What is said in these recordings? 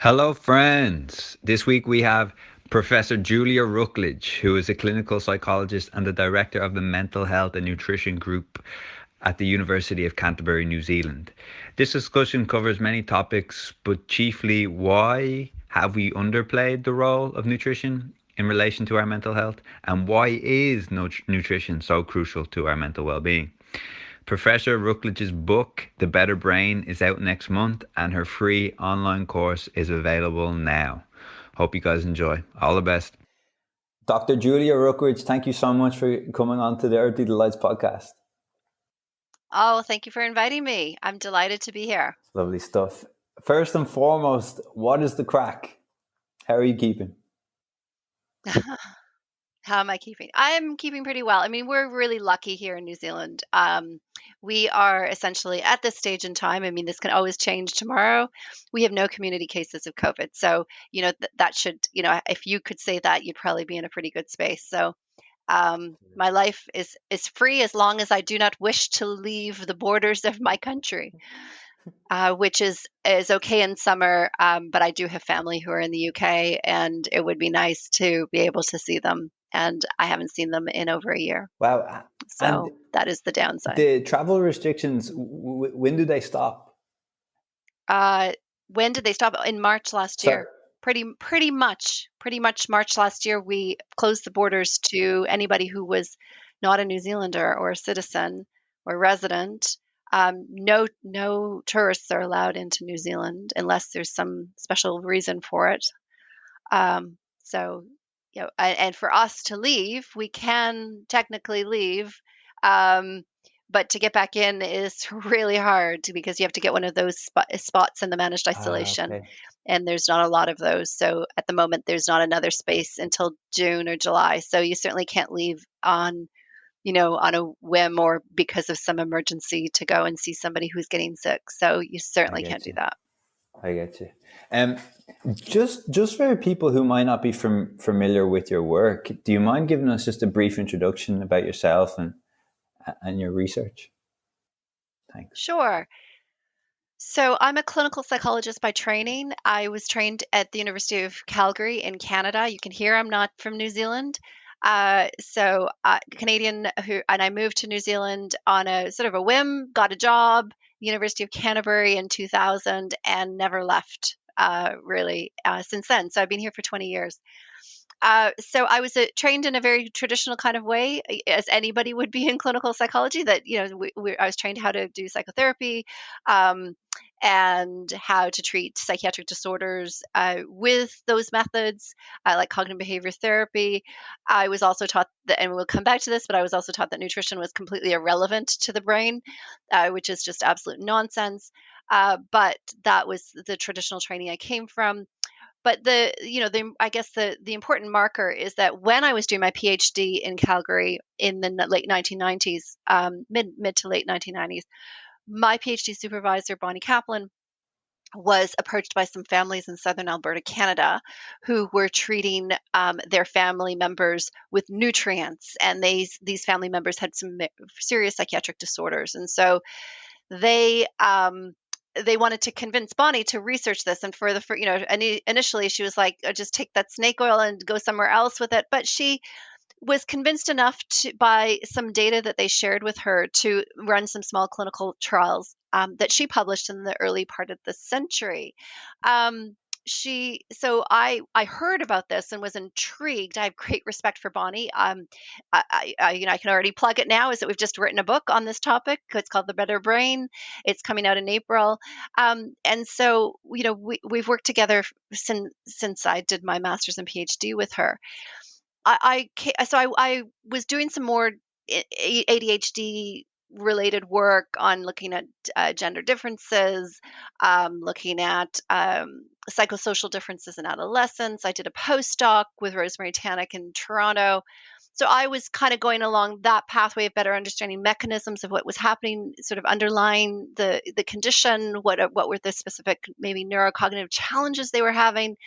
Hello, friends. This week we have Professor Julia Rucklidge, who is a clinical psychologist and the director of the Mental Health and Nutrition Group at the University of Canterbury, New Zealand. This discussion covers many topics, but chiefly why have we underplayed the role of nutrition in relation to our mental health, and why is nutrition so crucial to our mental well-being? Professor Rucklidge's book, The Better Brain, is out next month, and her free online course is available now. Hope you guys enjoy. All the best. Dr. Julia Rucklidge, thank you so much for coming on to the Earthly Delights podcast. Oh, thank you for inviting me. I'm delighted to be here. Lovely stuff. First and foremost, what is the crack? How are you keeping? How am I keeping? I'm keeping pretty well. I mean, we're really lucky here in New Zealand. We are essentially at this stage in time. I mean, this can always change tomorrow. We have no community cases of COVID. So, that should, if you could say that, you'd probably be in a pretty good space. So, my life is free as long as I do not wish to leave the borders of my country. Which is okay in summer, but I do have family who are in the UK, and it would be nice to be able to see them. And I haven't seen them in over a year. Wow. So And that is the downside. the travel restrictions, when do they stop? When did they stop? In March last year. Pretty much March last year, we closed the borders to anybody who was not a New Zealander or a citizen or resident. No tourists are allowed into New Zealand unless there's some special reason for it. So, and for us to leave, we can technically leave, but to get back in is really hard because you have to get one of those spots in the managed isolation, Okay. and there's not a lot of those. So at the moment, there's not another space until June or July. So you certainly can't leave on a whim or because of some emergency to go and see somebody who's getting sick. So you certainly can't do that. I get you. Just for people who might not be familiar with your work, do you mind giving us just a brief introduction about yourself and your research? Thanks. Sure. So I'm a clinical psychologist by training. I was trained at the University of Calgary in Canada. You can hear I'm not from New Zealand. Canadian and I moved to New Zealand on a sort of a whim, got a job, University of Canterbury in 2000, and never left really since then. So I've been here for 20 years. So I was trained in a very traditional kind of way, as anybody would be in clinical psychology. That I was trained how to do psychotherapy, and how to treat psychiatric disorders with those methods, like cognitive behavior therapy. I was also taught that, and we'll come back to this, but I was also taught that nutrition was completely irrelevant to the brain, which is just absolute nonsense. But that was the traditional training I came from. But I guess the important marker is that when I was doing my PhD in Calgary in the late 1990s, mid to late 1990s, my PhD supervisor, Bonnie Kaplan, was approached by some families in southern Alberta, Canada, who were treating their family members with nutrients, and these family members had some serious psychiatric disorders, and so they wanted to convince Bonnie to research this. And initially she was like, just take that snake oil and go somewhere else with it. But she was convinced enough by some data that they shared with her to run some small clinical trials that she published in the early part of the century. So I heard about this and was intrigued. I have great respect for Bonnie. I can already plug it now, is that we've just written a book on this topic. It's called The Better Brain. It's coming out in April. And so, we've worked together since I did my master's and PhD with her. I was doing some more ADHD related work on looking at gender differences, looking at psychosocial differences in adolescence. I did a postdoc with Rosemary Tannick in Toronto. So I was kind of going along that pathway of better understanding mechanisms of what was happening, sort of underlying the condition, what were the specific maybe neurocognitive challenges they were having.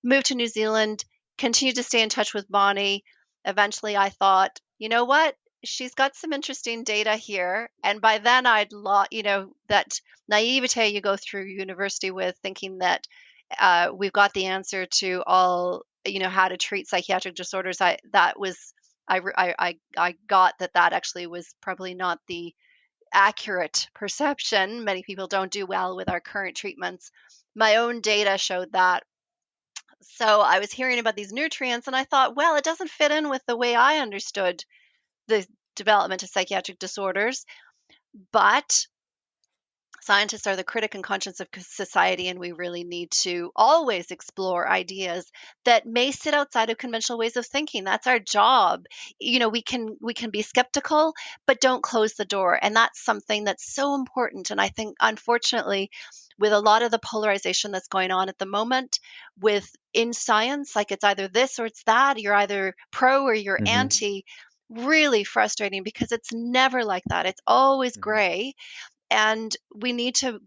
Moved to New Zealand, continued to stay in touch with Bonnie. Eventually, I thought, you know what? She's got some interesting data here. And by then, that naivete you go through university with, thinking that We've got the answer to all, how to treat psychiatric disorders. I got that actually was probably not the accurate perception. Many people don't do well with our current treatments. My own data showed that. So I was hearing about these nutrients and I thought, well, it doesn't fit in with the way I understood the development of psychiatric disorders. But scientists are the critic and conscience of society, and we really need to always explore ideas that may sit outside of conventional ways of thinking. That's our job. We can be skeptical, but don't close the door, and that's something that's so important. And I think, unfortunately, with a lot of the polarization that's going on at the moment with in science, like it's either this or it's that, you're either pro or you're Mm-hmm. anti. Really frustrating because it's never like that. It's always Mm-hmm. gray, and we need to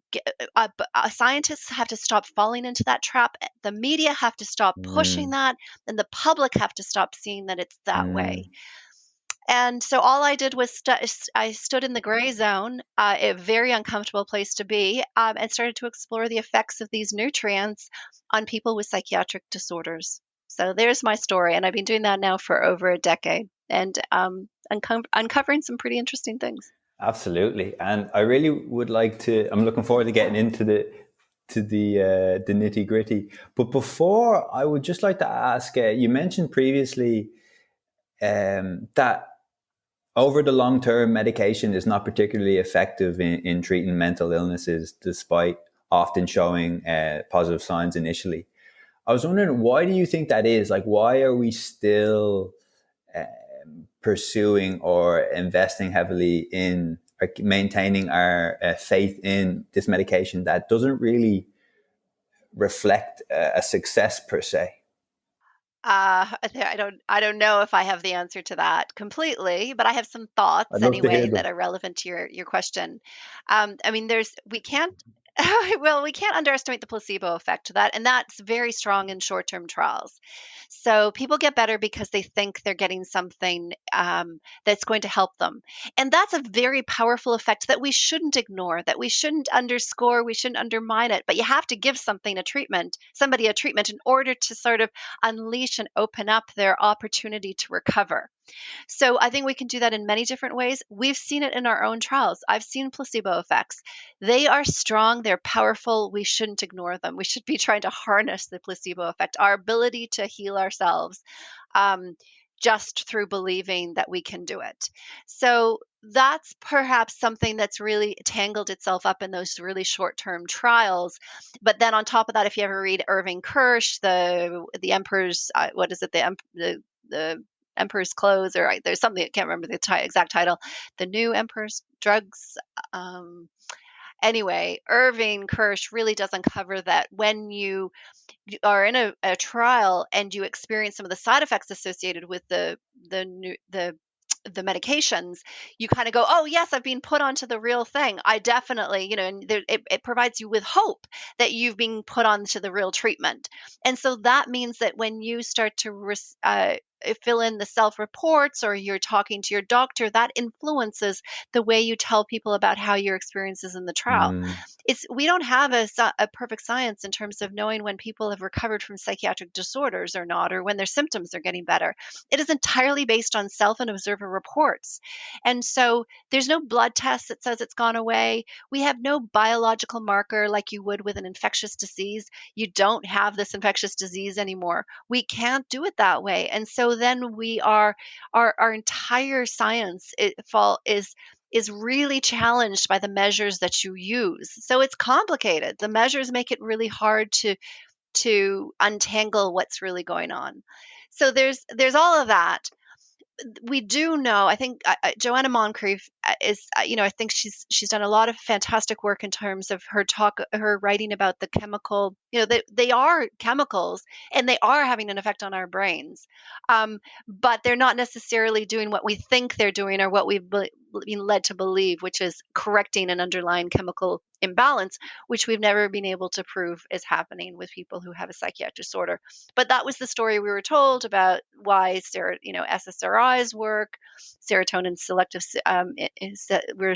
scientists have to stop falling into that trap. The media have to stop pushing Mm, that, and the public have to stop seeing that it's that way. mm, And so all I did was I stood in the gray zone, a very uncomfortable place to be, and started to explore the effects of these nutrients on people with psychiatric disorders. So there's my story, and I've been doing that now for over a decade, and uncovering some pretty interesting things. absolutely. And I really would like to. I'm looking forward to getting into the nitty gritty. But before, I would just like to ask. You mentioned previously that over the long term, medication is not particularly effective in treating mental illnesses, despite often showing positive signs initially. I was wondering, why do you think that is? Like, why are we still pursuing or investing heavily in maintaining our faith in this medication that doesn't really reflect a success per se? I don't know if I have the answer to that completely, but I have some thoughts I'd love to hear anyway that them. are relevant to your question. I mean, we can't well, we can't underestimate the placebo effect to that, and that's very strong in short-term trials. So people get better because they think they're getting something that's going to help them, and that's a very powerful effect that we shouldn't ignore, that we shouldn't underscore, we shouldn't undermine it. But you have to give somebody a treatment in order to sort of unleash and open up their opportunity to recover. So I think we can do that in many different ways. We've seen it in our own trials. I've seen placebo effects. They are strong, they're powerful. We shouldn't ignore them. We should be trying to harness the placebo effect, our ability to heal ourselves, um, just through believing that we can do it. So that's perhaps something that's really tangled itself up in those really short-term trials. But then on top of that, if you ever read Irving Kirsch, the Emperor's what is it, the Emperor's Clothes, or there's something I can't remember the exact title, the New Emperor's Drugs. Um, anyway, Irving Kirsch really does uncover that when you are in a trial and you experience some of the side effects associated with the new the medications, you kind of go, oh yes, I've been put onto the real thing. I definitely, and it provides you with hope that you've been put onto the real treatment. And so that means that when you start to fill in the self reports, or you're talking to your doctor, that influences the way you tell people about how your experiences in the trial. Mm, We don't have a perfect science in terms of knowing when people have recovered from psychiatric disorders or not, or when their symptoms are getting better. It is entirely based on self and observer reports. And so there's no blood test that says it's gone away. We have no biological marker like you would with an infectious disease. You don't have this infectious disease anymore. We can't do it that way. And so then our entire science is really challenged by the measures that you use. So it's complicated. The measures make it really hard to untangle what's really going on. So there's all of that. We do know, I think Joanna Moncrief is, I think she's done a lot of fantastic work in terms of her writing about the chemical, they are chemicals and they are having an effect on our brains. But they're not necessarily doing what we think they're doing, or what we've been led to believe, which is correcting an underlying chemical imbalance, which we've never been able to prove is happening with people who have a psychiatric disorder. But that was the story we were told about why SSRIs work, serotonin selective. We're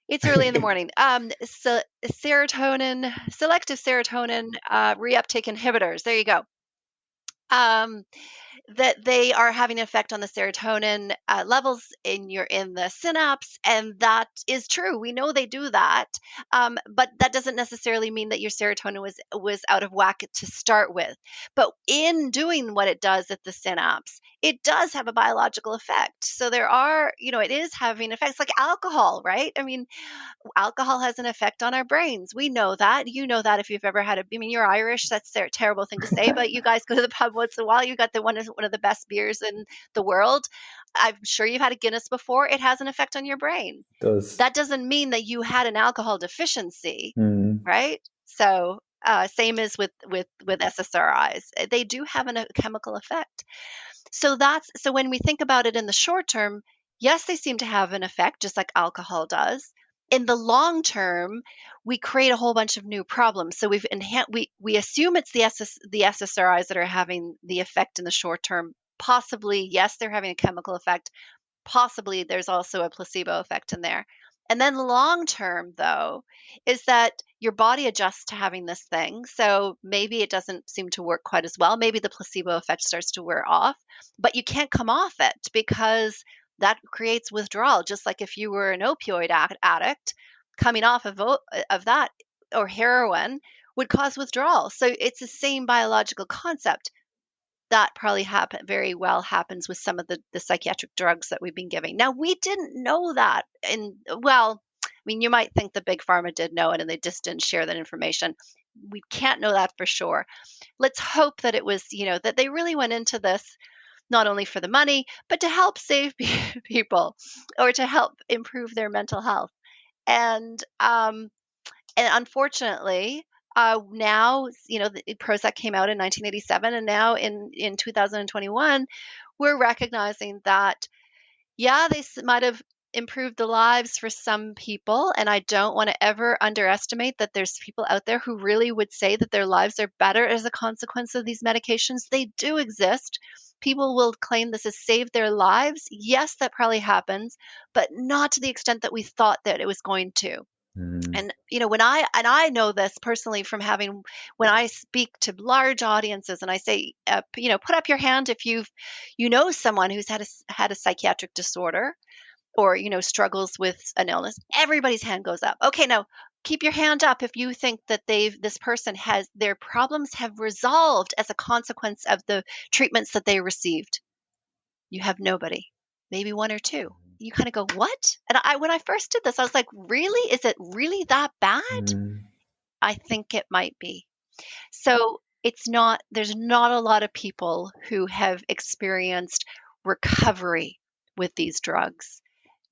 It's early in the morning. So selective serotonin reuptake inhibitors. There you go. Um, that they are having an effect on the serotonin levels in the synapse, and that is true. We know they do that, but that doesn't necessarily mean that your serotonin was out of whack to start with. But in doing what it does at the synapse, it does have a biological effect. So there are, it is having effects like alcohol, right? I mean, alcohol has an effect on our brains. We know that. You know that if you've ever had I mean, you're Irish. That's a terrible thing to say, but you guys go to the pub once in a while. You got one of the best beers in the world. I'm sure you've had a Guinness before. It has an effect on your brain. Does. That doesn't mean that you had an alcohol deficiency, Mm. right? So same as with SSRIs. They do have a chemical effect. So when we think about it in the short term, yes, they seem to have an effect, just like alcohol does. In the long term, we create a whole bunch of new problems. So we assume it's the SSRIs that are having the effect in the short term. Possibly, yes, they're having a chemical effect. Possibly there's also a placebo effect in there. And then long term, though, is that your body adjusts to having this thing. So maybe it doesn't seem to work quite as well. Maybe the placebo effect starts to wear off, but you can't come off it because that creates withdrawal. Just like if you were an opioid addict, coming off of that or heroin would cause withdrawal. So it's the same biological concept that probably very well happens with some of the psychiatric drugs that we've been giving. Now, we didn't know that. Well, I mean, you might think the big pharma did know it and they just didn't share that information. We can't know that for sure. Let's hope that it was, that they really went into this not only for the money, but to help save people or to help improve their mental health. And unfortunately, now, the Prozac came out in 1987, and now in 2021, we're recognizing that, yeah, they might have improved the lives for some people, and I don't want to ever underestimate that there's people out there who really would say that their lives are better as a consequence of these medications. They do exist. People will claim this has saved their lives. Yes, that probably happens, but not to the extent that we thought that it was going to. Mm. And I know this personally from having when I speak to large audiences and I say, put up your hand if you know someone who's had a psychiatric disorder or struggles with an illness. Everybody's hand goes up. Okay, now keep your hand up if you think that this person has their problems have resolved as a consequence of the treatments that they received. You have nobody, maybe one or two. You kind of go, what? And when I first did this, I was like, really? Is it really that bad? Mm. I think it might be. So there's not a lot of people who have experienced recovery with these drugs.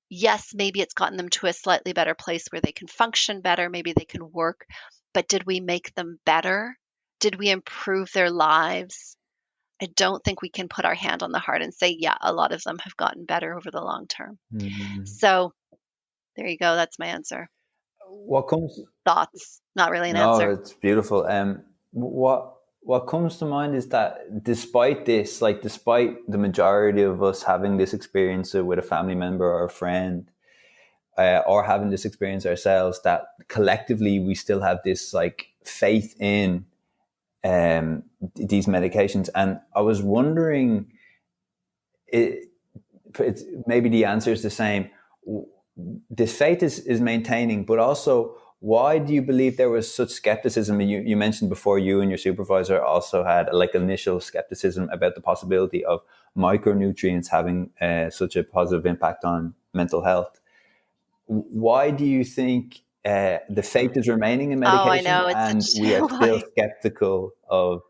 Yes, maybe it's gotten them to a slightly better place where they can function better, maybe they can work, but did we make them better? Did we improve their lives? I don't think we can put our hand on the heart and say, yeah, a lot of them have gotten better over the long term. Mm. So there you go. That's my answer. What comes? Thoughts, not really an No, answer. it's beautiful. What comes to mind is that despite this, like despite the majority of us having this experience with a family member or a friend, or having this experience ourselves, that collectively we still have this like faith in these medications. And I was wondering, maybe the answer is the same. This faith is maintaining, but also, why do you believe there was such skepticism? You mentioned before, you and your supervisor also had like initial skepticism about the possibility of micronutrients having such a positive impact on mental health. Why do you think the faith is remaining in Oh, I medication know. It's and such we are still why. skeptical of?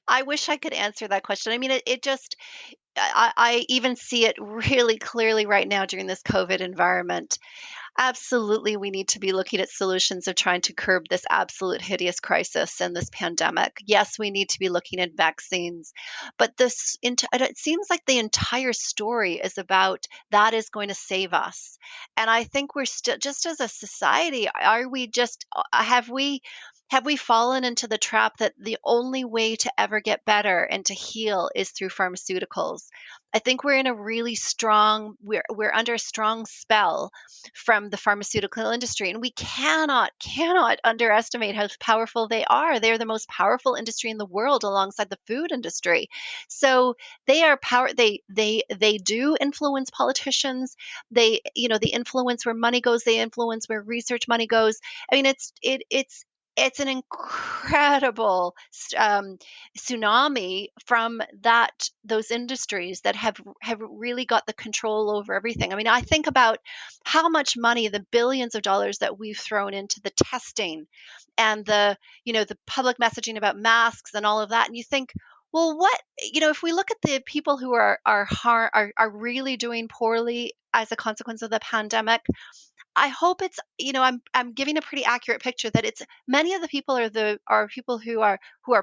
I wish I could answer that question. I mean, it just, I even see it really clearly right now during this COVID environment. Absolutely, we need to be looking at solutions of trying to curb this absolute hideous crisis and this pandemic. Yes, we need to be looking at vaccines, but it seems like the entire story is about that is going to save us. And I think we're still, just as a society, are we just, have we fallen into the trap that the only way to ever get better and to heal is through pharmaceuticals? I think we're in a really strong, we're under a strong spell from the pharmaceutical industry, and we cannot underestimate how powerful they are. They're the most powerful industry in the world alongside the food industry. So they are power. They do influence politicians. They, they influence where money goes. They influence where research money goes. I mean, it's an incredible tsunami from those industries that have really got the control over everything. I mean, I think about how much money, the billions of dollars that we've thrown into the testing and the public messaging about masks and all of that, and you think, well, what, if we look at the people who are really doing poorly as a consequence of the pandemic, I hope I'm giving a pretty accurate picture that it's many of the people are people who are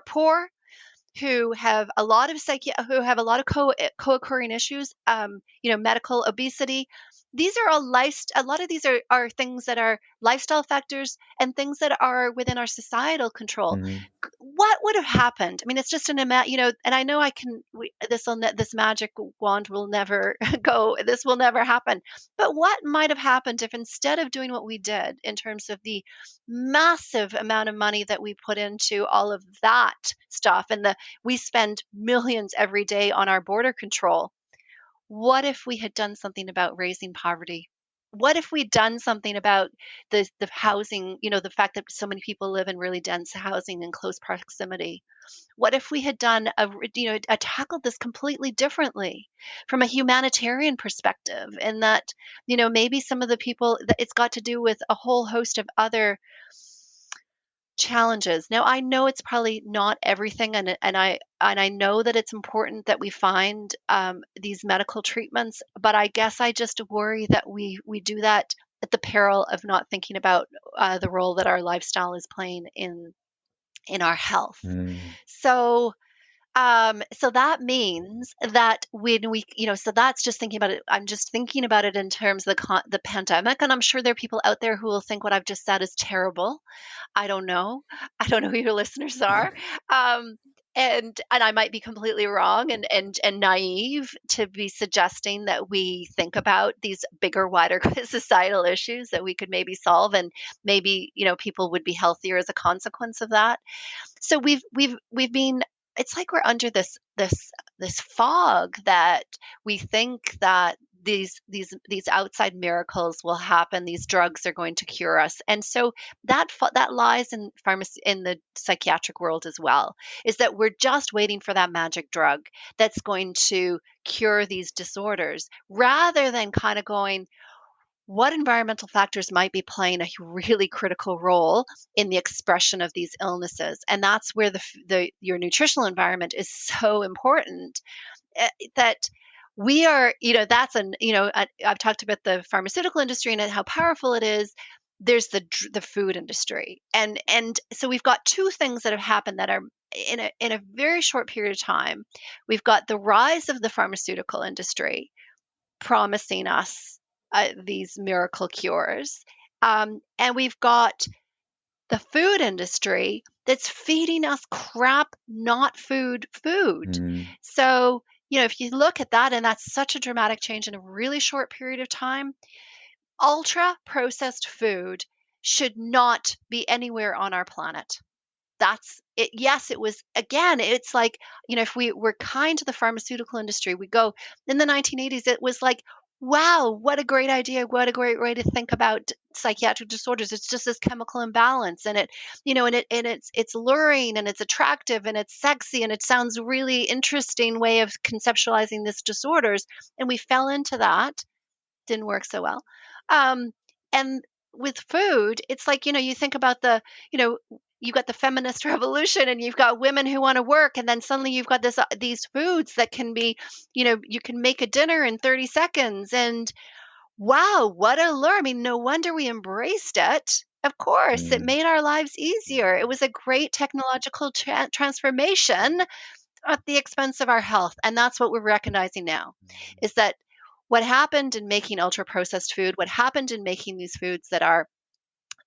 poor, who have a lot of co-occurring issues, medical obesity. These are a lot of these are things that are lifestyle factors and things that are within our societal control. Mm-hmm. What would have happened? I mean, it's just and I know this magic wand will never go. This will never happen. But what might have happened if instead of doing what we did in terms of the massive amount of money that we put into all of that stuff, and we spend millions every day on our border control. What if we had done something about raising poverty? What if we'd done something about the housing, the fact that so many people live in really dense housing in close proximity? What if we had tackled this completely differently from a humanitarian perspective? And that, maybe some of the people, that it's got to do with a whole host of other challenges. Now, I know it's probably not everything, and I know that it's important that we find these medical treatments, but I guess I just worry that we do that at the peril of not thinking about the role that our lifestyle is playing in our health. Mm. So that means that when so that's just thinking about it. I'm just thinking about it in terms of the pandemic, and I'm sure there are people out there who will think what I've just said is terrible. I don't know. I don't know who your listeners are. Um, and I might be completely wrong and naive to be suggesting that we think about these bigger, wider societal issues that we could maybe solve, and maybe, people would be healthier as a consequence of that. So we've been, it's like we're under this fog that we think that these outside miracles will happen, these drugs are going to cure us. And so that lies in pharmacy, in the psychiatric world as well, is that we're just waiting for that magic drug that's going to cure these disorders, rather than kind of going, what environmental factors might be playing a really critical role in the expression of these illnesses. And that's where your nutritional environment is so important, that we are, I've talked about the pharmaceutical industry and how powerful it is. There's the food industry. And so we've got two things that have happened that are in a very short period of time. We've got the rise of the pharmaceutical industry promising us these miracle cures. And we've got the food industry that's feeding us crap, not food. Mm. So, if you look at that, and that's such a dramatic change in a really short period of time, ultra processed food should not be anywhere on our planet. That's it. Yes, it was, again, it's like, if we were kind to the pharmaceutical industry, we go in the 1980s, it was like, wow, what a great idea. What a great way to think about psychiatric disorders. It's just this chemical imbalance, and it's luring, and it's attractive, and it's sexy, and it sounds really interesting way of conceptualizing these disorders. And we fell into that. Didn't work so well. And with food, it's like, you think about you've got the feminist revolution, and you've got women who want to work, and then suddenly you've got these foods that can be, you can make a dinner in 30 seconds, and wow, what a lure. I mean, no wonder we embraced it. Of course, it Mm. made our lives easier. It was a great technological transformation at the expense of our health. And that's what we're recognizing now, is that what happened in making ultra processed food, what happened in making these foods that are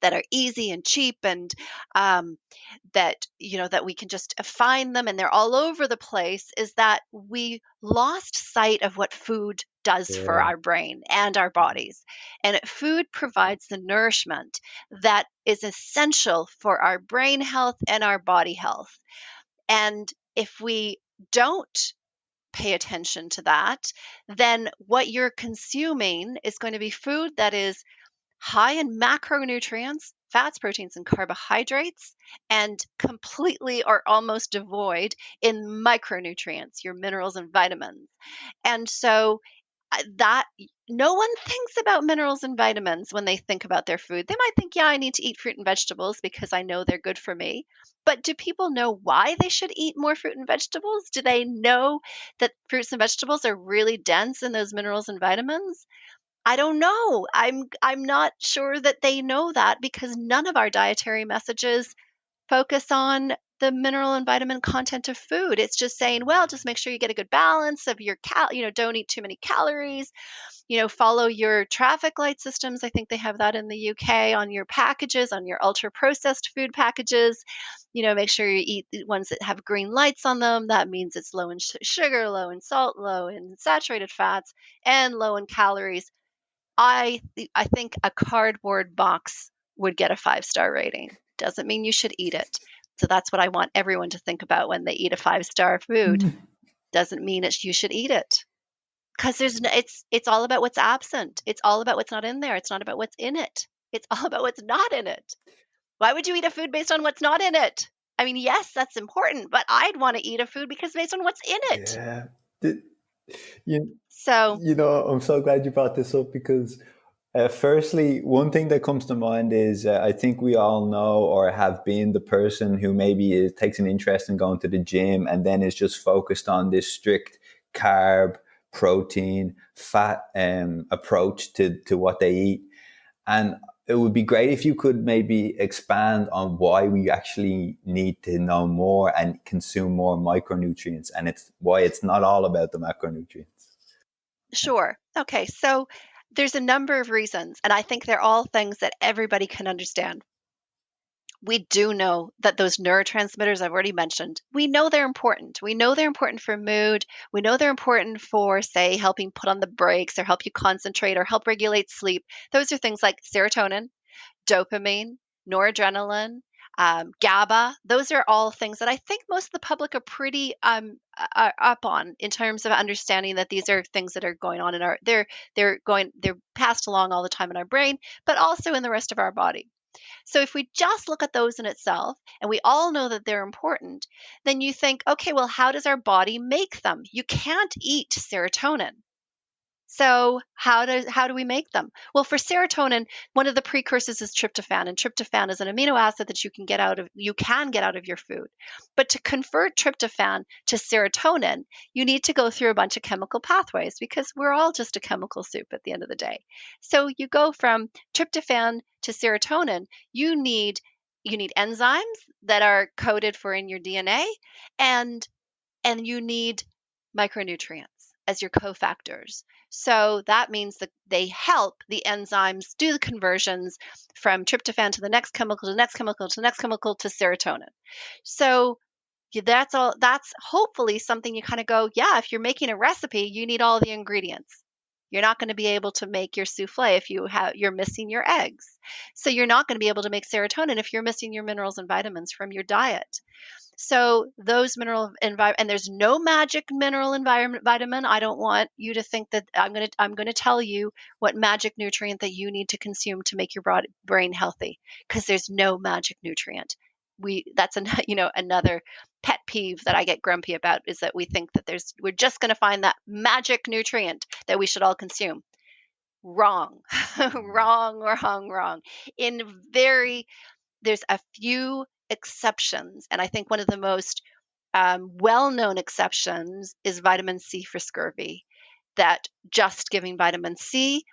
that are easy and cheap, and that that we can just find them and they're all over the place, is that we lost sight of what food does for Yeah. our brain and our bodies. And food provides the nourishment that is essential for our brain health and our body health. And if we don't pay attention to that, then what you're consuming is going to be food that is high in macronutrients, fats, proteins, and carbohydrates, and completely or almost devoid in micronutrients, your minerals and vitamins. And so that no one thinks about minerals and vitamins when they think about their food. They might think, yeah, I need to eat fruit and vegetables because I know they're good for me. But do people know why they should eat more fruit and vegetables? Do they know that fruits and vegetables are really dense in those minerals and vitamins? I don't know. I'm not sure that they know that, because none of our dietary messages focus on the mineral and vitamin content of food. It's just saying, well, just make sure you get a good balance of your don't eat too many calories, follow your traffic light systems. I think they have that in the UK on your packages, on your ultra processed food packages. Make sure you eat the ones that have green lights on them. That means it's low in sugar, low in salt, low in saturated fats, and low in calories. I think a cardboard box would get a 5-star rating. Doesn't mean you should eat it. So that's what I want everyone to think about when they eat a 5-star food. Doesn't mean you should eat it. Because it's all about what's absent. It's all about what's not in there. It's not about what's in it. It's all about what's not in it. Why would you eat a food based on what's not in it? I mean, yes, that's important, but I'd want to eat a food because based on what's in it. Yeah. So, I'm so glad you brought this up, because firstly, one thing that comes to mind is I think we all know or have been the person who maybe takes an interest in going to the gym and then is just focused on this strict carb, protein, fat approach to what they eat. And it would be great if you could maybe expand on why we actually need to know more and consume more micronutrients, and why it's not all about the macronutrients. sure. Okay, so there's a number of reasons, and I think they're all things that everybody can understand. We do know that those neurotransmitters I've already mentioned, we know they're important. We know they're important for mood. We know they're important for, say, helping put on the brakes or help you concentrate or help regulate sleep. Those are things like serotonin, dopamine, noradrenaline, GABA. Those are all things that I think most of the public are pretty are up on, in terms of understanding that these are things that are going on in our they're passed along all the time in our brain, but also in the rest of our body. So if we just look at those in itself, and we all know that they're important, then you think, okay, well, how does our body make them? You can't eat serotonin. So how do we make them? Well, for serotonin, one of the precursors is tryptophan, and tryptophan is an amino acid that you can get out of your food. But to convert tryptophan to serotonin, you need to go through a bunch of chemical pathways, because we're all just a chemical soup at the end of the day. So you go from tryptophan to serotonin, you need enzymes that are coded for in your DNA, and you need micronutrients as your cofactors. So that means that they help the enzymes do the conversions from tryptophan to the next chemical, to the next chemical, to the next chemical, to serotonin. So that's all. That's hopefully something you kind of go, yeah, if you're making a recipe, you need all the ingredients. You're not going to be able to make your souffle if you're missing your eggs. So you're not going to be able to make serotonin if you're missing your minerals and vitamins from your diet. So those mineral environment, and there's no magic mineral environment vitamin. I don't want you to think that I'm going to tell you what magic nutrient that you need to consume to make your brain healthy, because there's no magic nutrient. That's another pet peeve that I get grumpy about, is that we think that we're just going to find that magic nutrient that we should all consume. Wrong. Wrong, wrong, wrong. There's a few exceptions, and I think one of the most well-known exceptions is vitamin C for scurvy, that just giving vitamin C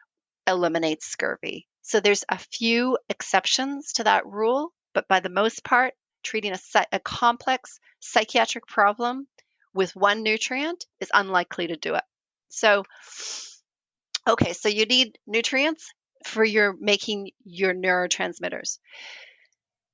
eliminates scurvy. So there's a few exceptions to that rule, but by the most part, treating a complex psychiatric problem with one nutrient is unlikely to do it. So, okay, so you need nutrients. for your making your neurotransmitters.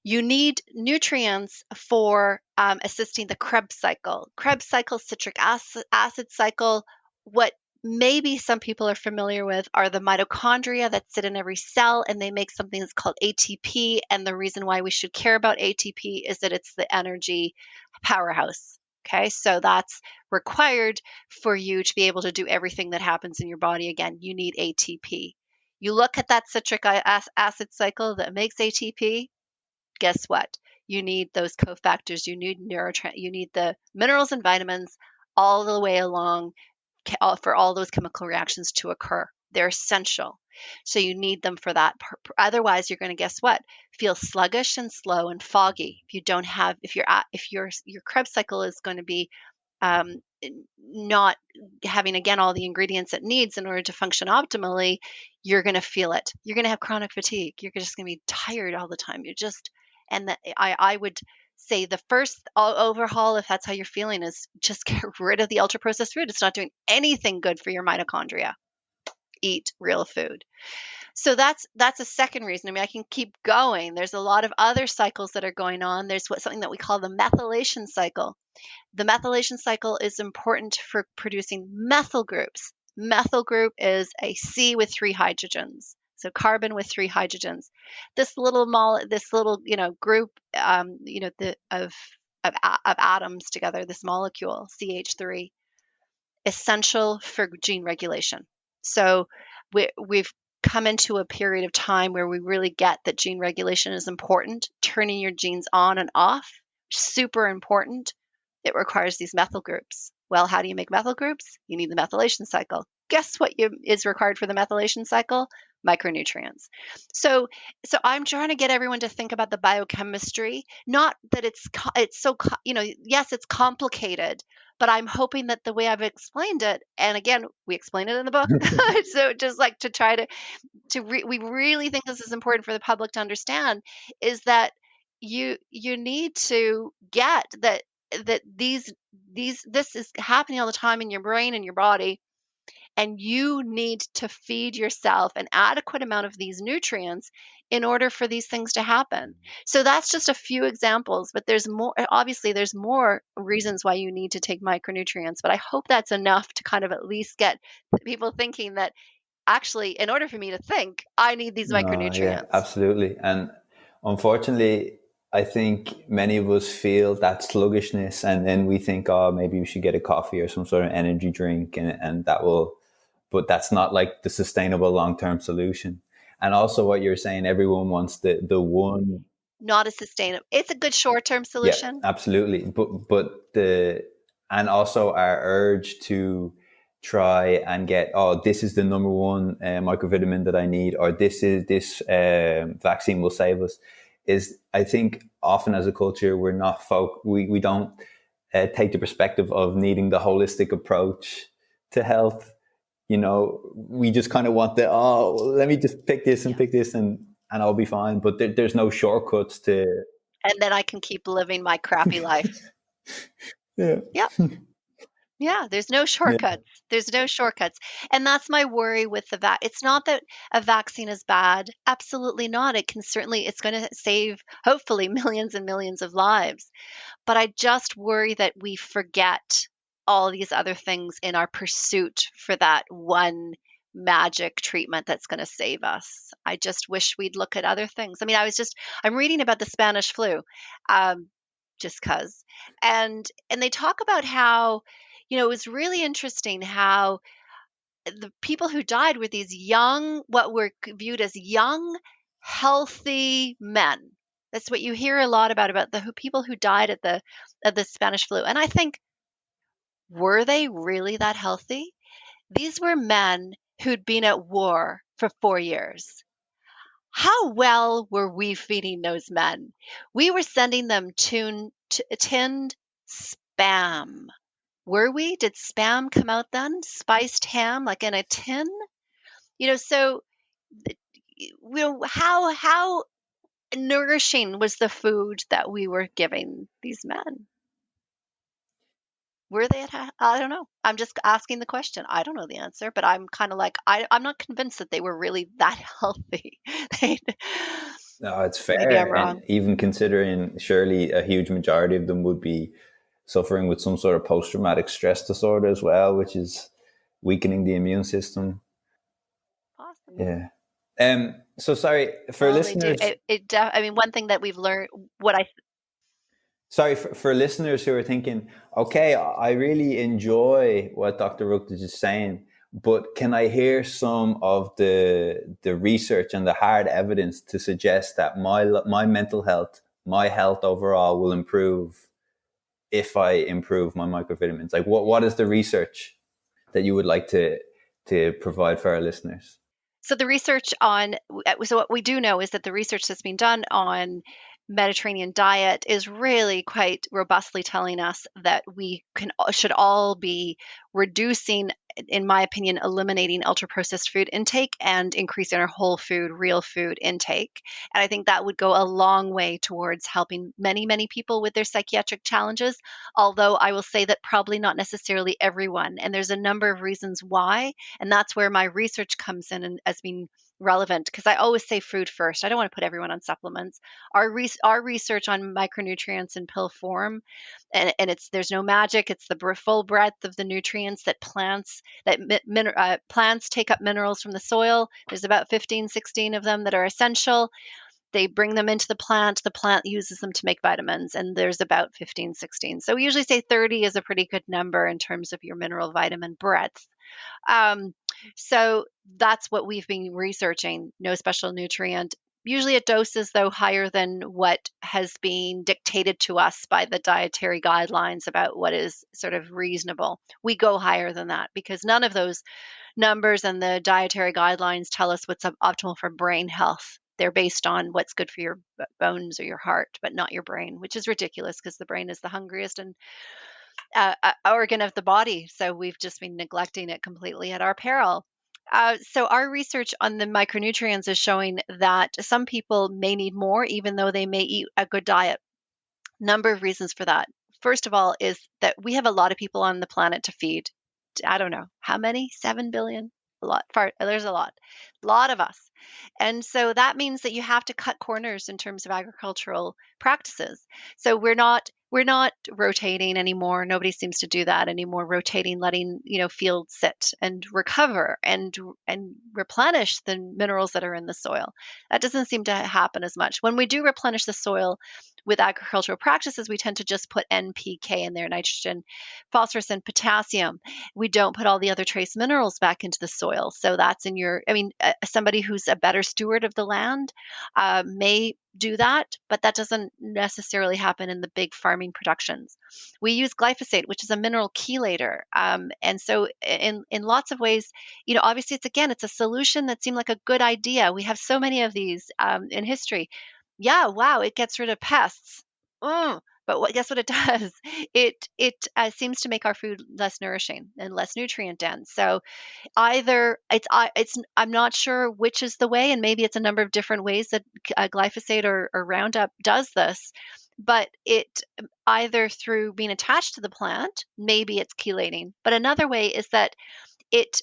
You need nutrients for assisting the Krebs cycle. Krebs cycle, citric acid cycle. What maybe some people are familiar with are the mitochondria that sit in every cell, and they make something that's called ATP. And the reason why we should care about ATP is that it's the energy powerhouse. Okay, so that's required for you to be able to do everything that happens in your body. Again, you need ATP. You look at that citric acid cycle that makes ATP. Guess what? You need those cofactors. You need you need the minerals and vitamins all the way along for all those chemical reactions to occur. They're essential. So you need them for that. Otherwise, you're going to, guess what? Feel sluggish and slow and foggy. If you don't have, if your Krebs cycle is going to be um, not having, again, all the ingredients it needs in order to function optimally, you're going to feel it. You're going to have chronic fatigue. You're just going to be tired all the time. And I would say the first overhaul, if that's how you're feeling, is just get rid of the ultra processed food. It's not doing anything good for your mitochondria. Eat real food. So that's a second reason. I mean, I can keep going. There's a lot of other cycles that are going on. There's something that we call the methylation cycle. The methylation cycle is important for producing methyl groups. Methyl group is a C with 3 hydrogens. So carbon with 3 hydrogens. This little group, of atoms together, this molecule CH3, essential for gene regulation. So we've come into a period of time where we really get that gene regulation is important. Turning your genes on and off, super important. It requires these methyl groups. Well, how do you make methyl groups? You need the methylation cycle. Guess what is required for the methylation cycle? Micronutrients. So I'm trying to get everyone to think about the biochemistry. Not that it's so, yes, it's complicated, but I'm hoping that the way I've explained it, and again, we explain it in the book. So just like to try we really think this is important for the public to understand, is that you need to get that this is happening all the time in your brain and your body, and you need to feed yourself an adequate amount of these nutrients in order for these things to happen. So that's just a few examples, but there's more. Obviously, there's more reasons why you need to take micronutrients, but I hope that's enough to kind of at least get people thinking that actually, in order for me to think, I need these micronutrients. Yeah, absolutely. And unfortunately, I think many of us feel that sluggishness, and then we think, oh, maybe we should get a coffee or some sort of energy drink, and that will, but that's not like the sustainable long-term solution. And also what you're saying, everyone wants the one. Not a sustainable. It's a good short-term solution. Yeah, absolutely. And also our urge to try and get, oh, this is the number one microvitamin that I need, or this vaccine will save us, is, I think, often as a culture we're not we don't take the perspective of needing the holistic approach to health. We just kind of want let me just pick this and pick this and I'll be fine. But there's no shortcuts to. And then I can keep living my crappy life. Yeah. Yep. Yeah, there's no shortcuts. Yeah. There's no shortcuts. And that's my worry with the It's not that a vaccine is bad. Absolutely not. It's going to save, hopefully, millions and millions of lives. But I just worry that we forget all these other things in our pursuit for that one magic treatment that's going to save us. I just wish we'd look at other things. I mean, I'm reading about the Spanish flu, just because. And they talk about how, it was really interesting how the people who died were these young, what were viewed as young, healthy men. That's what you hear a lot about the people who died at the Spanish flu. And I think, were they really that healthy? These were men who'd been at war for 4 years. How well were we feeding those men? We were sending them tinned spam. Were we? Did spam come out then? Spiced ham, like in a tin? So how nourishing was the food that we were giving these men? Were they I don't know. I'm just asking the question. I don't know the answer, but I'm kind of like, I'm not convinced that they were really that healthy. They- No, it's Maybe I'm fair. And wrong. even considering surely a huge majority of them would be suffering with some sort of post traumatic stress disorder as well, which is weakening the immune system. Possibly. Yeah. So sorry for Well, they do. listeners. I mean, one thing that we've learned, what I Sorry for listeners who are thinking, okay, I really enjoy what Dr. Rucklidge is saying, but can I hear some of the research and the hard evidence to suggest that my mental health, my health overall, will improve if I improve my microvitamins? Like, what is the research that you would like to provide for our listeners? So the research on so what we do know is that the research that's been done on Mediterranean diet is really quite robustly telling us that we should all be reducing, in my opinion, eliminating ultra processed food intake and increasing our whole food, real food intake. And I think that would go a long way towards helping many, many people with their psychiatric challenges. Although I will say that probably not necessarily everyone. And there's a number of reasons why. And that's where my research comes in and as being relevant, because I always say food first. I don't want to put everyone on supplements. Our research on micronutrients in pill form, and it's there's no magic. It's the full breadth of the nutrients that plants take up minerals from the soil. There's about 15, 16 of them that are essential. They bring them into the plant uses them to make vitamins, and there's about 15, 16. So we usually say 30 is a pretty good number in terms of your mineral vitamin breadth. Um, so that's what we've been researching. No special nutrient, usually at doses though higher than what has been dictated to us by the dietary guidelines about what is sort of reasonable. We go higher than that because none of those numbers and the dietary guidelines tell us what's optimal for brain health. They're based on what's good for your bones or your heart, but not your brain, which is ridiculous because the brain is the hungriest and organ of the body. So we've just been neglecting it completely at our peril. So our research on the micronutrients is showing that some people may need more, even though they may eat a good diet. Number of reasons for that. First of all, is that we have a lot of people on the planet to feed. I don't know how many, 7 billion, a lot. There's a lot of us, and so that means that you have to cut corners in terms of agricultural practices. So we're not rotating anymore. Nobody seems to do that anymore. Rotating, letting fields sit and recover and replenish the minerals that are in the soil. That doesn't seem to happen as much. When we do replenish the soil with agricultural practices, we tend to just put NPK in there, nitrogen, phosphorus, and potassium. We don't put all the other trace minerals back into the soil. So that's somebody who's a better steward of the land may do that, but that doesn't necessarily happen in the big farming productions. We use glyphosate, which is a mineral chelator. And so in lots of ways, obviously it's a solution that seemed like a good idea. We have so many of these in history. Yeah, wow, it gets rid of pests. But guess what it does? It seems to make our food less nourishing and less nutrient dense. So either it's I'm not sure which is the way, and maybe it's a number of different ways that glyphosate or Roundup does this. But it either through being attached to the plant, maybe it's chelating. But another way is that it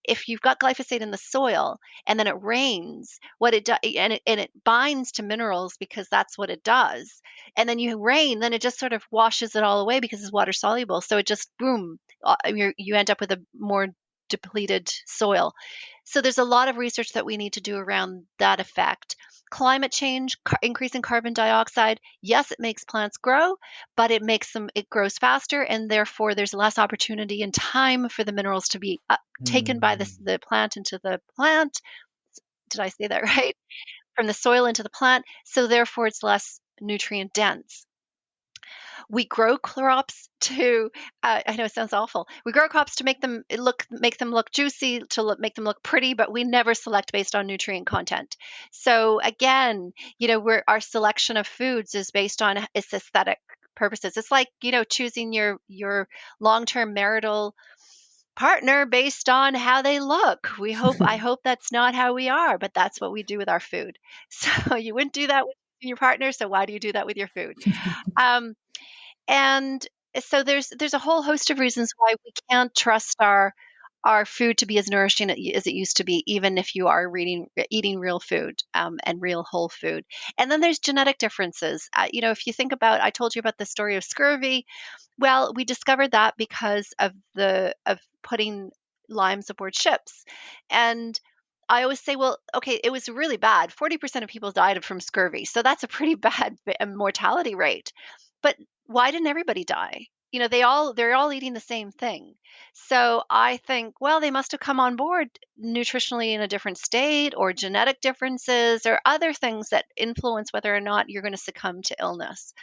if you've got glyphosate in the soil and then it rains, what it does and it binds to minerals because that's what it does. And then you rain, then it just sort of washes it all away because it's water soluble. So it just boom, you end up with a more depleted soil. So there's a lot of research that we need to do around that effect. Climate change, increasing carbon dioxide, yes, it makes plants grow, but it grows faster, and therefore there's less opportunity and time for the minerals to be taken by the plant into the plant. Did I say that right? From the soil into the plant. So therefore it's less nutrient dense. We grow crops to I know it sounds awful. We grow crops to make them look juicy, to make them look pretty, but we never select based on nutrient content. So again, our selection of foods is based on its aesthetic purposes. It's like, choosing your long-term marital partner based on how they look. I hope that's not how we are, but that's what we do with our food. So you wouldn't do that with your partner, so why do you do that with your food? Um, and So there's a whole host of reasons why we can't trust our food to be as nourishing as it used to be, even if you are eating real food and real whole food. And then there's genetic differences. If you think about, I told you about the story of scurvy. Well, we discovered that because of putting limes aboard ships. And I always say, well, okay, it was really bad. 40% of people died from scurvy. So that's a pretty bad mortality rate. But why didn't everybody die? They're all eating the same thing. So I think, well, they must have come on board nutritionally in a different state, or genetic differences, or other things that influence whether or not you're going to succumb to illness.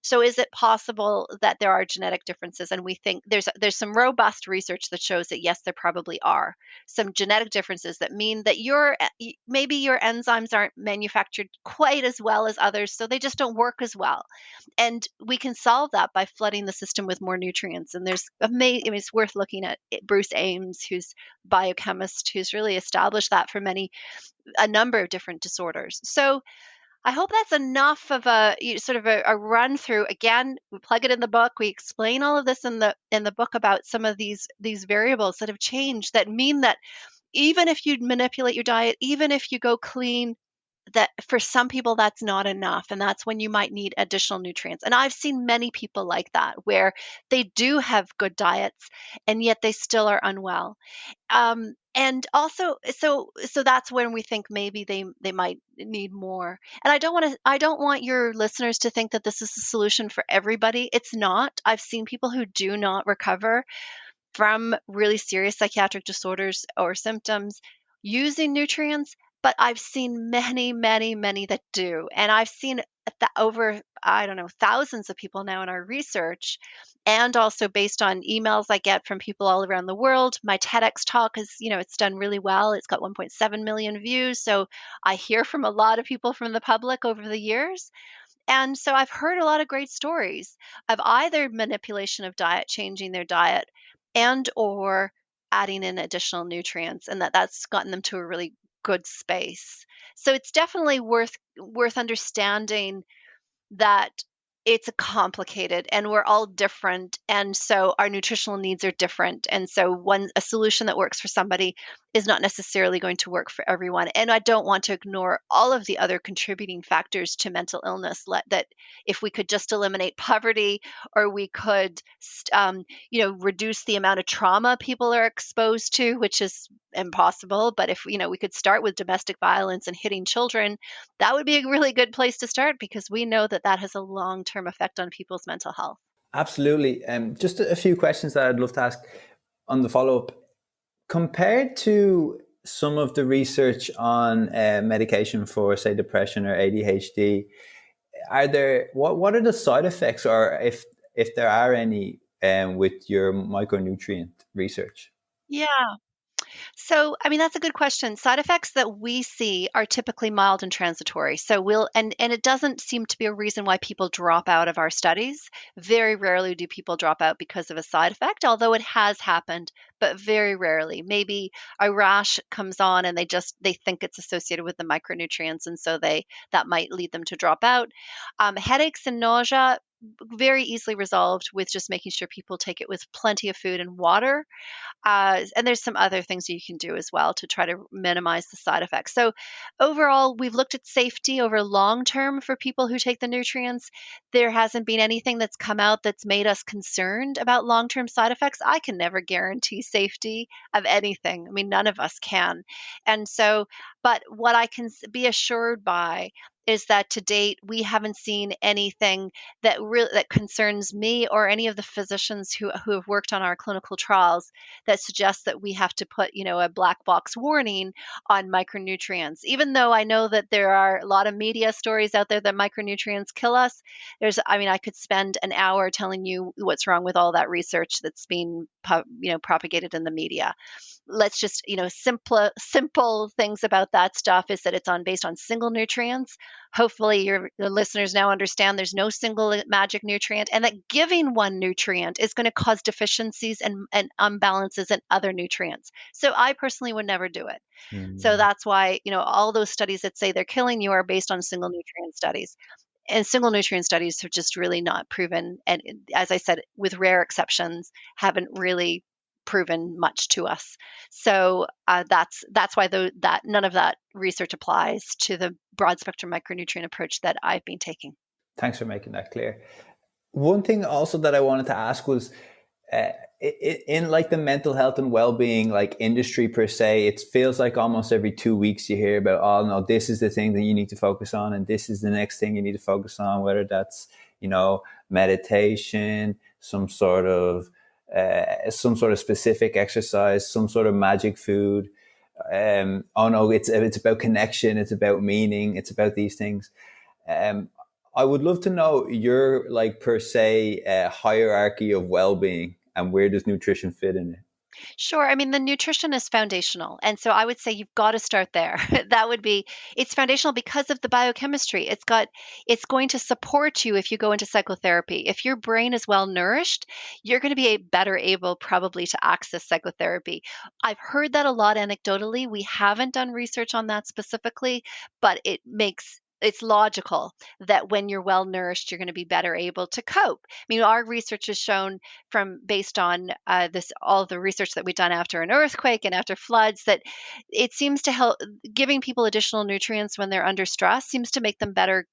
So is it possible that there are genetic differences? And we think there's some robust research that shows that yes, there probably are some genetic differences that mean that maybe your enzymes aren't manufactured quite as well as others, so they just don't work as well. And we can solve that by flooding the system with more nutrients. And there's amazing. I mean, it's worth looking at Bruce Ames, who's biochemist, who's really established that for a number of different disorders. So I hope that's enough of sort of a run through. Again, we plug it in the book. We explain all of this in the book about some of these variables that have changed that mean that even if you manipulate your diet, even if you go clean, that for some people that's not enough, and that's when you might need additional nutrients. And I've seen many people like that, where they do have good diets and yet they still are unwell. And also, so that's when we think maybe they might need more. And I don't want your listeners to think that this is the solution for everybody. It's not. I've seen people who do not recover from really serious psychiatric disorders or symptoms using nutrients, but I've seen many, many, many that do. And I've seen over, I don't know, thousands of people now in our research, and also based on emails I get from people all around the world. My TEDx talk is, it's done really well. It's got 1.7 million views. So I hear from a lot of people from the public over the years. And so I've heard a lot of great stories of either manipulation of diet, changing their diet, and or adding in additional nutrients, and that's gotten them to a really good space. So it's definitely worth understanding that it's complicated and we're all different, and so our nutritional needs are different, and so a solution that works for somebody is not necessarily going to work for everyone. And I don't want to ignore all of the other contributing factors to mental illness, that if we could just eliminate poverty, or we could reduce the amount of trauma people are exposed to, which is impossible, but if we could start with domestic violence and hitting children, that would be a really good place to start, because we know that has a long-term effect on people's mental health. Absolutely. Just a few questions that I'd love to ask on the follow-up. Compared to some of the research on medication for, say, depression or ADHD, what are the side effects, or if there are any, with your micronutrient research? Yeah. So, I mean, that's a good question. Side effects that we see are typically mild and transitory. So and it doesn't seem to be a reason why people drop out of our studies. Very rarely do people drop out because of a side effect, although it has happened, but very rarely. Maybe a rash comes on and they think it's associated with the micronutrients, and so that might lead them to drop out. Headaches and nausea, very easily resolved with just making sure people take it with plenty of food and water. And there's some other things you can do as well to try to minimize the side effects. So overall, we've looked at safety over long term for people who take the nutrients. There hasn't been anything that's come out that's made us concerned about long-term side effects. I can never guarantee safety of anything. I mean, none of us can. And so, but what I can be assured by is that to date, we haven't seen anything that concerns me or any of the physicians who have worked on our clinical trials that suggests that we have to put, a black box warning on micronutrients. Even though I know that there are a lot of media stories out there that micronutrients kill us, I could spend an hour telling you what's wrong with all that research that's being, propagated in the media. Let's just, simple things about that stuff is that it's based on single nutrients. Hopefully the listeners now understand there's no single magic nutrient, and that giving one nutrient is going to cause deficiencies and imbalances in other nutrients. So I personally would never do it. So that's why, all those studies that say they're killing you are based on single nutrient studies. And single nutrient studies have just really not proven, and as I said, with rare exceptions, haven't really proven much to us. So that's why that none of that research applies to the broad spectrum micronutrient approach that I've been taking. Thanks for making that clear. One thing also that I wanted to ask was, in like the mental health and well-being like industry per se, it feels like almost every 2 weeks you hear about, oh no, this is the thing that you need to focus on, and this is the next thing you need to focus on, whether that's, you know, meditation, some sort of specific exercise, some sort of magic food. Oh no, it's about connection, it's about meaning, it's about these things. I would love to know your like per se hierarchy of well-being, and where does nutrition fit in it? Sure. I mean, the nutrition is foundational. And so I would say you've got to start there. That would be, it's foundational because of the biochemistry. It's going to support you if you go into psychotherapy. If your brain is well nourished, you're going to be better able probably to access psychotherapy. I've heard that a lot anecdotally. We haven't done research on that specifically, but it's logical that when you're well nourished, you're going to be better able to cope. I mean, our research has shown based on all the research that we've done after an earthquake and after floods, that it seems to help giving people additional nutrients when they're under stress seems to make them better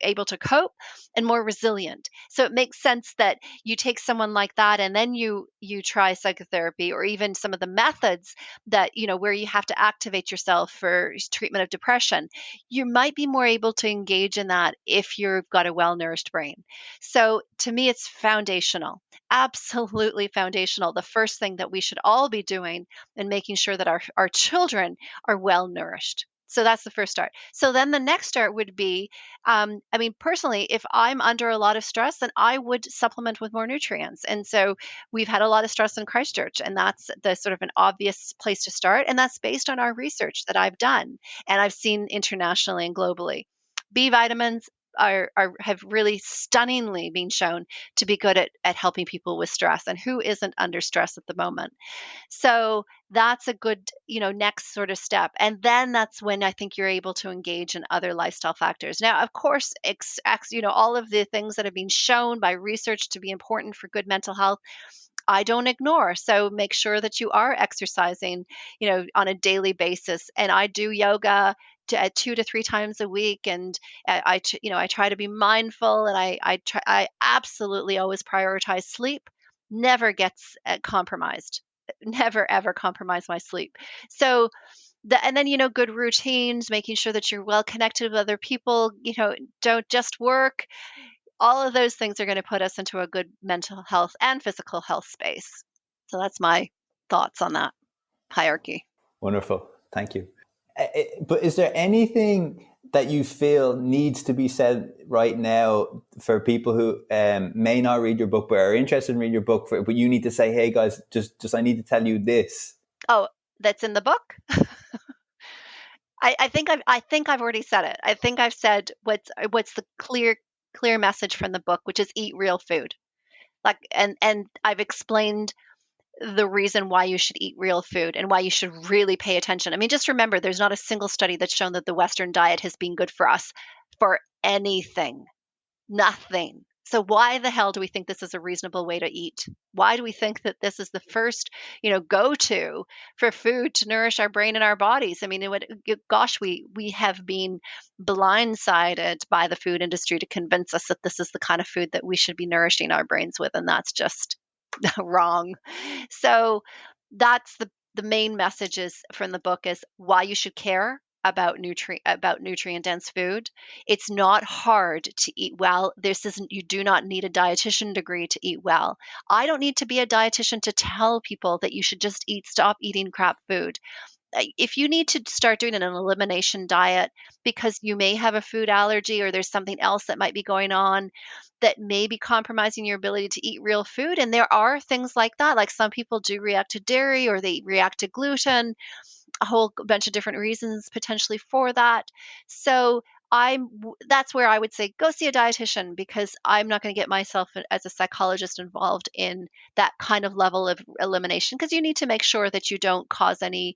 able to cope and more resilient. So it makes sense that you take someone like that and then you try psychotherapy, or even some of the methods that, where you have to activate yourself for treatment of depression. You might be more able to engage in that if you've got a well-nourished brain. So to me, it's foundational, absolutely foundational. The first thing that we should all be doing and making sure that our children are well-nourished. So that's the first start. So then the next start would be, personally, if I'm under a lot of stress, then I would supplement with more nutrients. And so we've had a lot of stress in Christchurch, and that's the sort of an obvious place to start. And that's based on our research that I've done and I've seen internationally and globally. B vitamins have really stunningly been shown to be good at helping people with stress, and who isn't under stress at the moment. So that's a good, next sort of step. And then that's when I think you're able to engage in other lifestyle factors. Now, of course, all of the things that have been shown by research to be important for good mental health, I don't ignore. So make sure that you are exercising, on a daily basis. And I do yoga 2 to 3 times a week, and I try to be mindful, and I absolutely always prioritize sleep. Never gets compromised. Never ever compromise my sleep. So and then, good routines, making sure that you're well connected with other people, don't just work. All of those things are going to put us into a good mental health and physical health space. So that's my thoughts on that hierarchy. Wonderful. Thank you. But is there anything that you feel needs to be said right now for people who may not read your book but are interested in reading your book, but you need to say, hey guys, just I need to tell you this? Oh, that's in the book? I think I've already said it. I think I've said what's the clear message from the book, which is eat real food. And I've explained the reason why you should eat real food and why you should really pay attention. I mean, just remember, there's not a single study that's shown that the Western diet has been good for us for anything. Nothing. So why the hell do we think this is a reasonable way to eat? Why do we think that this is the first, go-to for food to nourish our brain and our bodies? I mean, we have been blindsided by the food industry to convince us that this is the kind of food that we should be nourishing our brains with, and that's just wrong. So that's the main messages from the book, is why you should care about nutrient dense food. It's not hard to eat well. You do not need a dietitian degree to eat well. I don't need to be a dietitian to tell people that you should just stop eating crap food. If you need to start doing an elimination diet because you may have a food allergy, or there's something else that might be going on that may be compromising your ability to eat real food, and there are things like that, like some people do react to dairy or they react to gluten, a whole bunch of different reasons potentially for that. So that's where I would say go see a dietitian, because I'm not going to get myself as a psychologist involved in that kind of level of elimination, because you need to make sure that you don't cause any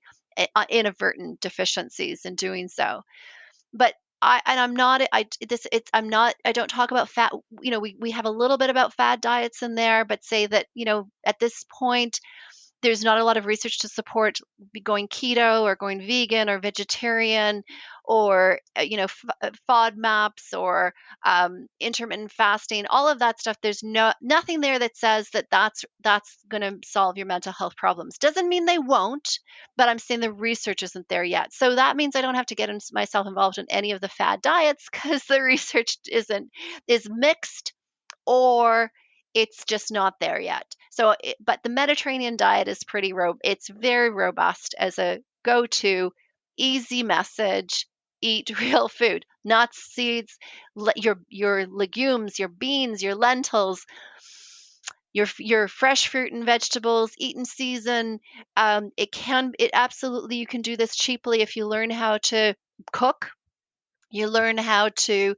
inadvertent deficiencies in doing so. But I'm not I this it's I'm not I don't talk about fat. We have a little bit about fad diets in there, but say that, at this point there's not a lot of research to support going keto or going vegan or vegetarian, or FODMAPs, or intermittent fasting, all of that stuff. There's nothing there that says that that's going to solve your mental health problems. Doesn't mean they won't, but I'm saying the research isn't there yet. So that means I don't have to get myself involved in any of the fad diets, because the research is mixed, or it's just not there yet. So, but the Mediterranean diet is it's very robust as a go-to, easy message. Eat real food, nuts, seeds, your legumes, your beans, your lentils, your fresh fruit and vegetables, eat in season. It absolutely, you can do this cheaply if you learn how to cook. You learn how to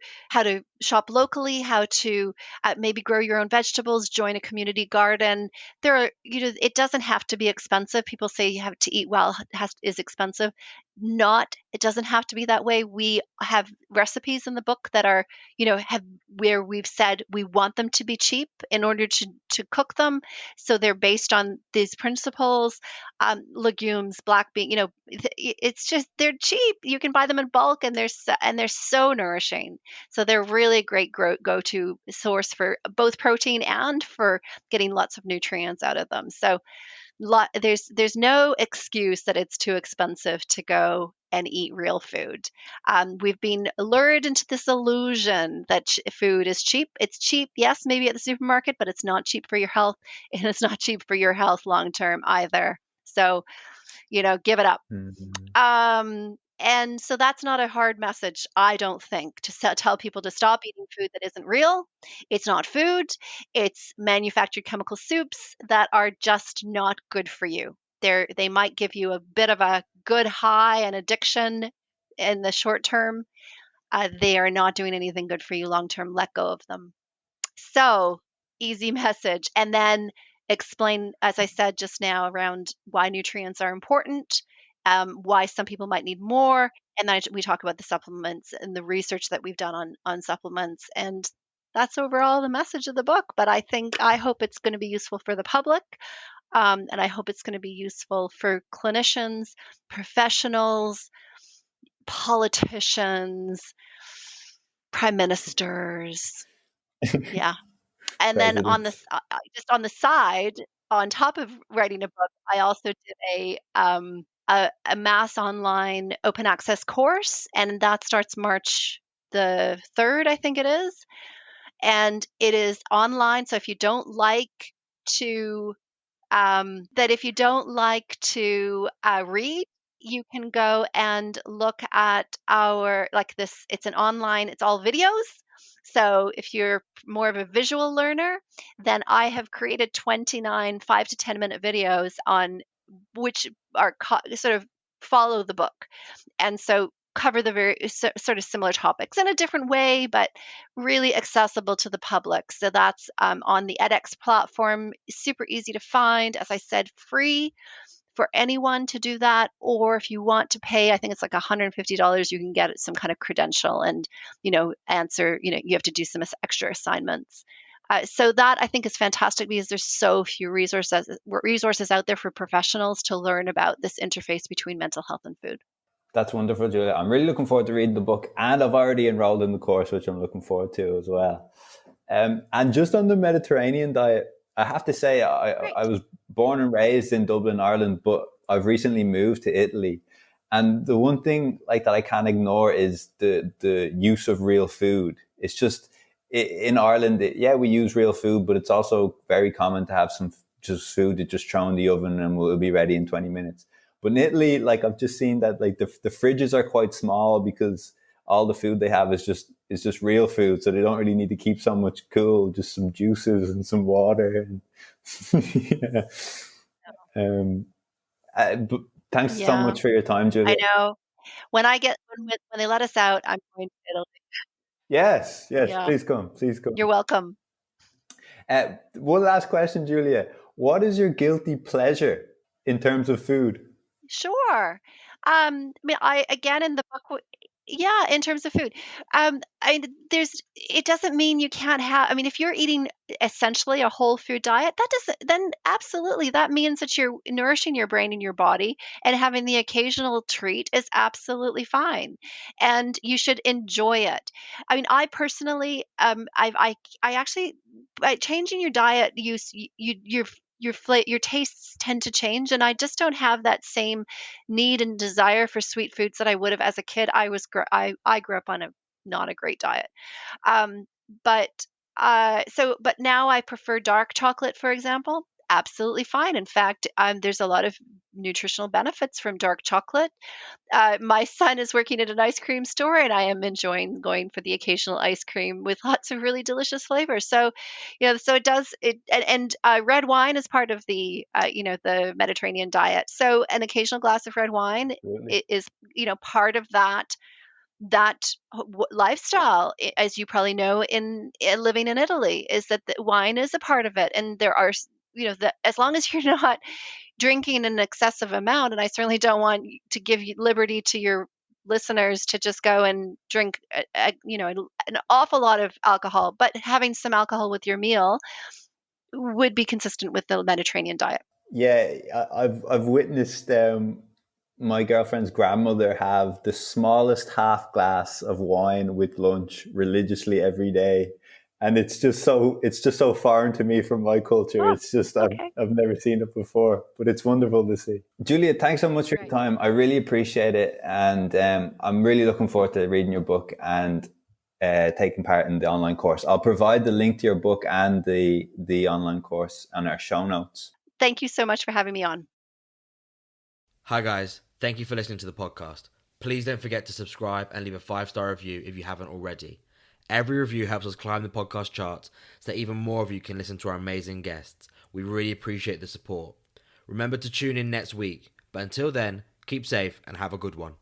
shop locally, how to maybe grow your own vegetables, join a community garden. It doesn't have to be expensive. People say you have to eat well is expensive. It doesn't have to be that way. We have recipes in the book that are, have where we've said we want them to be cheap in order to cook them. So they're based on these principles. Legumes, black bean, it's just, they're cheap. You can buy them in bulk, and they're so nourishing. So they're really great go-to source for both protein and for getting lots of nutrients out of them. So there's no excuse that it's too expensive to go and eat real food. We've been lured into this illusion that food is cheap. It's cheap, yes, maybe at the supermarket, but it's not cheap for your health, and it's not cheap for your health long term either. So, give it up. Mm-hmm. And so that's not a hard message, I don't think, to tell people to stop eating food that isn't real. It's not food. It's manufactured chemical soups that are just not good for you. They might give you a bit of a good high and addiction in the short term. They are not doing anything good for you long term. Let go of them. So, easy message. And then explain, as I said just now, around why nutrients are important, why some people might need more. And then we talk about the supplements and the research that we've done on supplements. And that's overall the message of the book. But I hope it's going to be useful for the public. And I hope it's going to be useful for clinicians, professionals, politicians, prime ministers. Yeah. And then Presidents. just on the side, on top of writing a book, I also did a mass online open access course, and that starts March the 3rd, I think it is. And it is online. So if you don't like to read, you can go and look at it's an online, it's all videos. So if you're more of a visual learner, then I have created 29 5 to 10 minute videos on which are sort of follow the book. And so cover the very sort of similar topics in a different way, but really accessible to the public. So that's on the edX platform, super easy to find. As I said, free for anyone to do that. Or if you want to pay, I think it's like $150, you can get some kind of credential and, answer, you have to do some extra assignments. So that I think is fantastic, because there's so few resources out there for professionals to learn about this interface between mental health and food. That's wonderful, Julia. I'm really looking forward to reading the book, and I've already enrolled in the course, which I'm looking forward to as well. And just on the Mediterranean diet, I have to say, I was born and raised in Dublin, Ireland, but I've recently moved to Italy. And the one thing that I can't ignore is the use of real food. It's just in Ireland, we use real food, but it's also very common to have some just food that just throw in the oven and will be ready in 20 minutes. But in Italy, I've just seen that the fridges are quite small, because all the food they have is just real food, so they don't really need to keep so much cool. Just some juices and some water. Yeah. But thanks so much for your time, Julia. I know. When they let us out, I'm going to Italy. Yes, Yeah. please come. You're welcome. One last question, Julia. What is your guilty pleasure in terms of food? Sure. I mean, again, in the book, Yeah, in terms of food. It doesn't mean you can't have, I mean, if you're eating essentially a whole food diet, that doesn't, then absolutely, that means that you're nourishing your brain and your body, and having the occasional treat is absolutely fine. And you should enjoy it. I mean, I personally, I actually, by changing your diet, your tastes tend to change, and I just don't have that same need and desire for sweet foods that I would have as a kid. I grew up on a not a great diet. Um, but but now I prefer dark chocolate, for example. Absolutely fine. In fact, there's a lot of nutritional benefits from dark chocolate. My son is working at an ice cream store, and I am enjoying going for the occasional ice cream with lots of really delicious flavors. So, so it does it, and red wine is part of the the Mediterranean diet. So, an occasional glass of red wine Absolutely. is part of that lifestyle, as you probably know, in living in Italy, is that the wine is a part of it, and there are as long as you're not drinking an excessive amount, and I certainly don't want to give you liberty to your listeners to just go and drink an awful lot of alcohol, but having some alcohol with your meal would be consistent with the Mediterranean diet. Yeah, I've witnessed my girlfriend's grandmother have the smallest half glass of wine with lunch religiously every day, and it's just so foreign to me from my culture. Oh, It's just okay. I've never seen it before, but it's wonderful to see. Julia, thanks so much for your Right. time. I really appreciate it, and I'm really looking forward to reading your book and taking part in the online course. I'll provide the link to your book and the online course on our show notes. Thank you so much for having me on. Hi guys, thank you for listening to the podcast. Please don't forget to subscribe and leave a 5-star review if you haven't already. Every review helps us climb the podcast charts so that even more of you can listen to our amazing guests. We really appreciate the support. Remember to tune in next week, but until then, keep safe and have a good one.